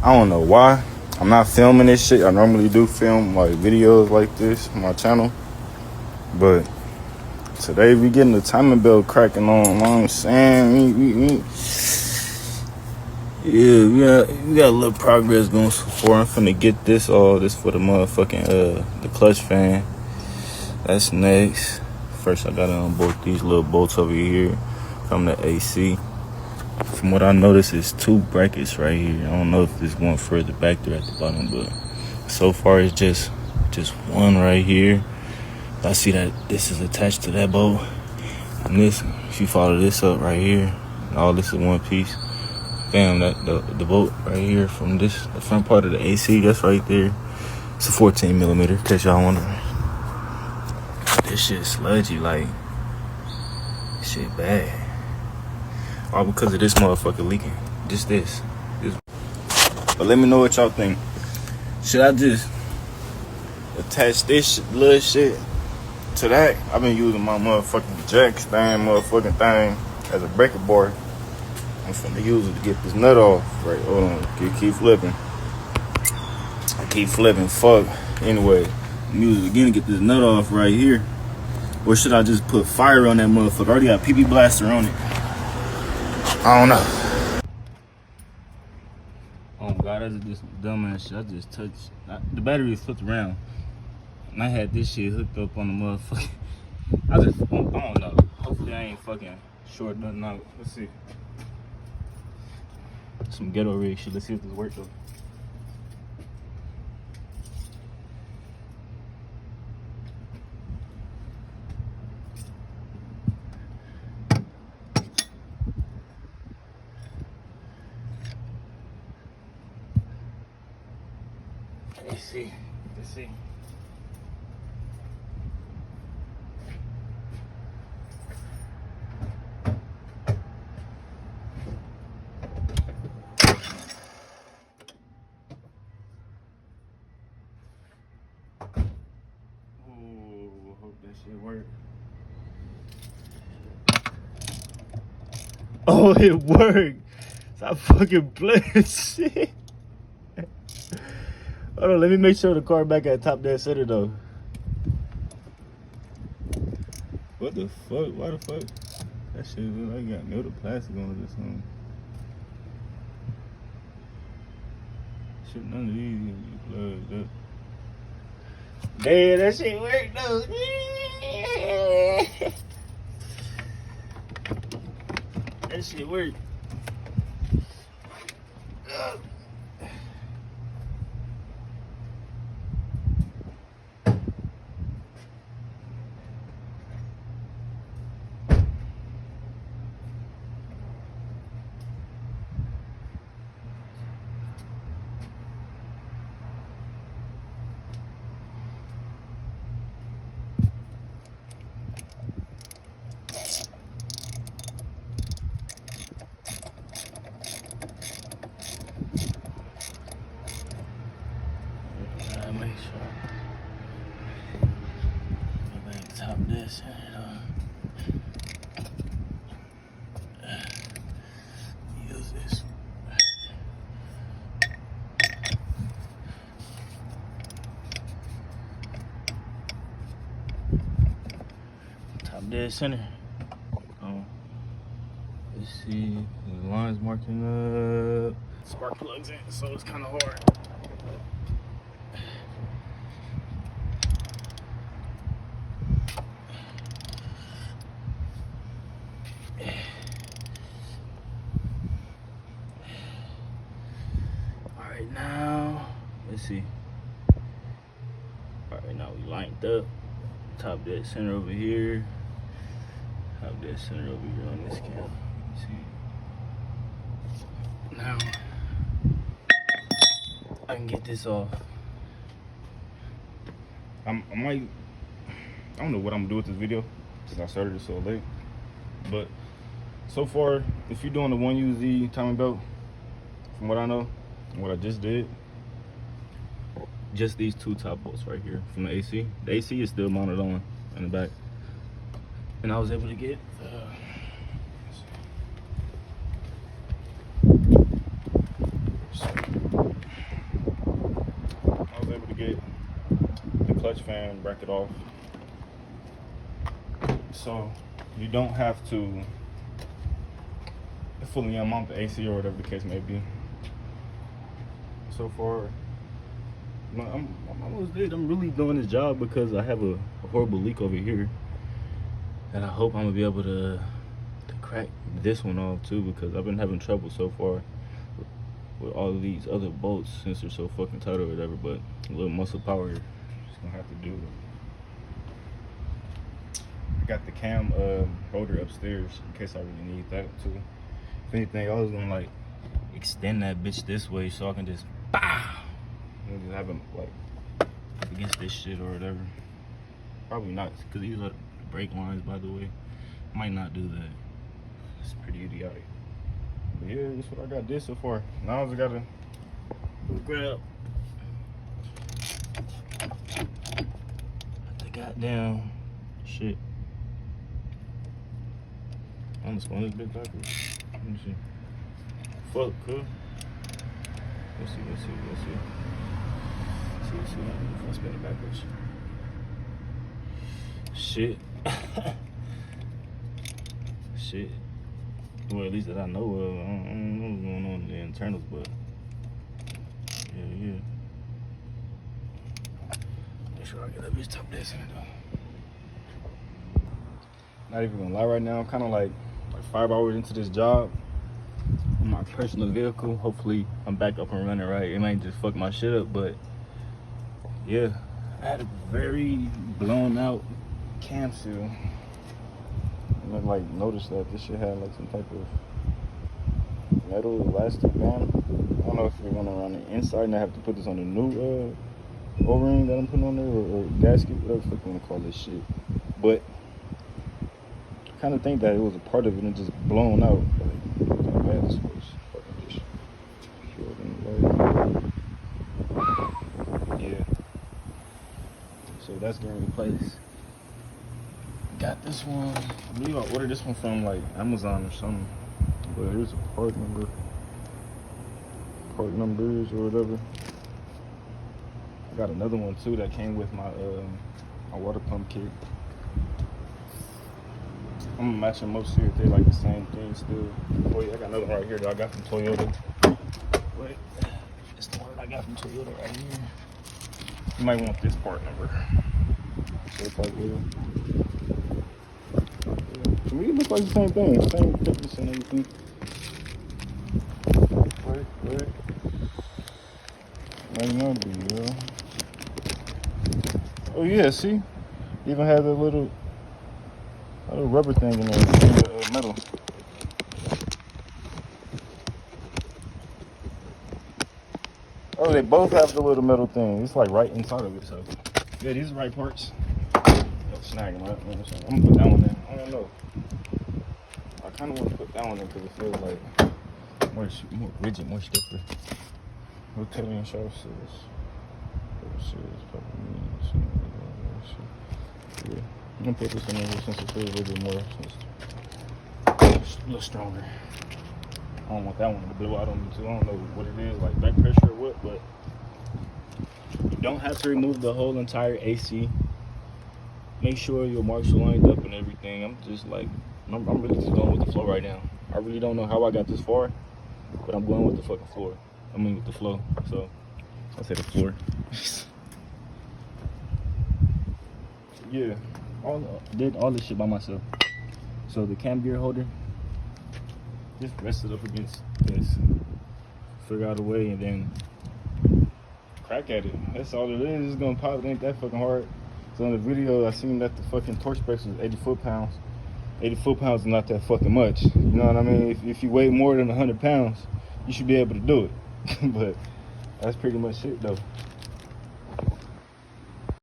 I don't know why I'm not filming this shit. I normally do film like videos like this on my channel, but today we getting the timing belt cracking on. You know what I'm saying? Yeah, we got a little progress going so far. I'm finna get this for the motherfucking the clutch fan. That's next. First I gotta unbolt these little bolts over here from the AC. From what I noticed, it's 2 brackets right here. I don't know if there's one further back there at the bottom, but so far it's just one right here. I see that this is attached to that bolt. And this, if you follow this up right here, all this is one piece. Bam, that the bolt right here from the front part of the AC, that's right there. It's a 14 millimeter, in case y'all wondering. This shit sludgy, like, shit bad. All because of this motherfucker leaking. Just this. But let me know what y'all think. Should I just attach this little shit to that? I've been using my motherfucking jack stand motherfucking thing as a breaker bar. I'm finna use it to get this nut off. Right, hold on. Keep flipping. I keep flipping. Fuck. Anyway, I'm using it again to get this nut off right here. Or should I just put fire on that motherfucker? I already got PP blaster on it. I don't know. Oh God, that's just dumbass shit. I just touched. The battery is flipped around. And I had this shit hooked up on the motherfucker. I don't know. Hopefully I ain't fucking short nothing out. Let's see. Some ghetto rig shit. Let's see if this works though. Let's see. Ooh, hope that shit works. Oh, it worked. Stop fucking playing shit. Hold on, let me make sure the car back at top dead center though. What the fuck? Why the fuck? That shit look like got metal plastic on it or something. Shit, none of these plugged up. Damn, that shit worked though. That shit worked. Make sure I top this and use this. Top dead center. Let's see, the line's marking up. Spark plugs in, so it's kind of hard. Alright, now, let's see. Alright, now we lined up. Top dead center over here. Top dead center over here on this cam. Let's see. Now, I can get this off. I don't know what I'm gonna do with this video since I started it so late. But so far, if you're doing the 1UZ timing belt, from what I know, and what I just did, just these 2 top bolts right here from the AC. The AC is still mounted on in the back. And I was able to get get the clutch fan bracket off, so you don't have to fully unmount the AC or whatever the case may be. So far, I'm almost dead. I'm really doing this job because I have a horrible leak over here, and I hope I'm gonna be able to crack this one off too, because I've been having trouble so far with all of these other bolts since they're so fucking tight or whatever. But a little muscle power is gonna have to do it. I got the cam holder upstairs in case I really need that too. If anything, I was gonna like extend that bitch this way so I can just just have them like against this shit or whatever. Probably not, because these are the brake lines, by the way. Might not do that. It's pretty idiotic. But yeah, that's what I got this so far. Now I just gotta grab the goddamn shit. I'm just going this bit backwards. Let me see. Fuck, cool. Let's see. If I spin it backwards. Shit. Shit. Well, at least that I know of. I don't know what's going on in the internals, but yeah. Make sure I get that bitch top this in though. Not even gonna lie, right now I'm kind of like 5 hours into this job on my personal vehicle. Hopefully I'm back up and running right. It might just fuck my shit up, but yeah, I had a very blown out cam seal. And I like noticed that this shit had like some type of metal elastic band. I don't know if you're gonna run the inside and I have to put this on the new O-ring that I'm putting on there, or gasket, whatever the fuck you wanna call this shit. But I kind of think that it was a part of it and just blown out. Like, bad this was. Yeah. So that's getting replaced. Got this one. I believe I ordered this one from like Amazon or something. But here's a part number. Part numbers or whatever. I got another one too that came with my my water pump kit. I'm gonna match them up, see if they like the same thing still. Oh yeah, I got another one right here that I got from Toyota. Wait, it's the one that I got from Toyota right here. You might want this part number. So it's like, yeah. To me, it looks like the same thing. Same thickness and everything. Wait. Might not be, yo. Oh yeah, see? Even has a little rubber thing in there, metal. Oh, they both have the little metal thing. It's like right inside of it, so. Yeah, these are the right parts. Snag them, right? I'm gonna put that one in. I don't know. I kind of want to put that one in because it feels like more rigid, more stiffer. Rotating shelf seals. Yeah. I'm gonna put this in there since it feels a little bit more, a little stronger. I don't want that one to blow out on me too. I don't know what it is, like back pressure or what, but you don't have to remove the whole entire AC. Make sure your marks are lined up and everything. I'm really just going with the flow right now. I really don't know how I got this far, but I'm going with the fucking floor. With the flow. So I say the floor. Yeah, did all this shit by myself. So the cam gear holder, just rest it up against this, figure out a way, and then crack at it. That's all it is. It's gonna pop. It ain't that fucking hard. So in the video, I seen that the fucking torque specs was 80 foot-pounds. 80 foot-pounds is not that fucking much. You know what I mean? If you weigh more than 100 pounds, you should be able to do it. But that's pretty much it though.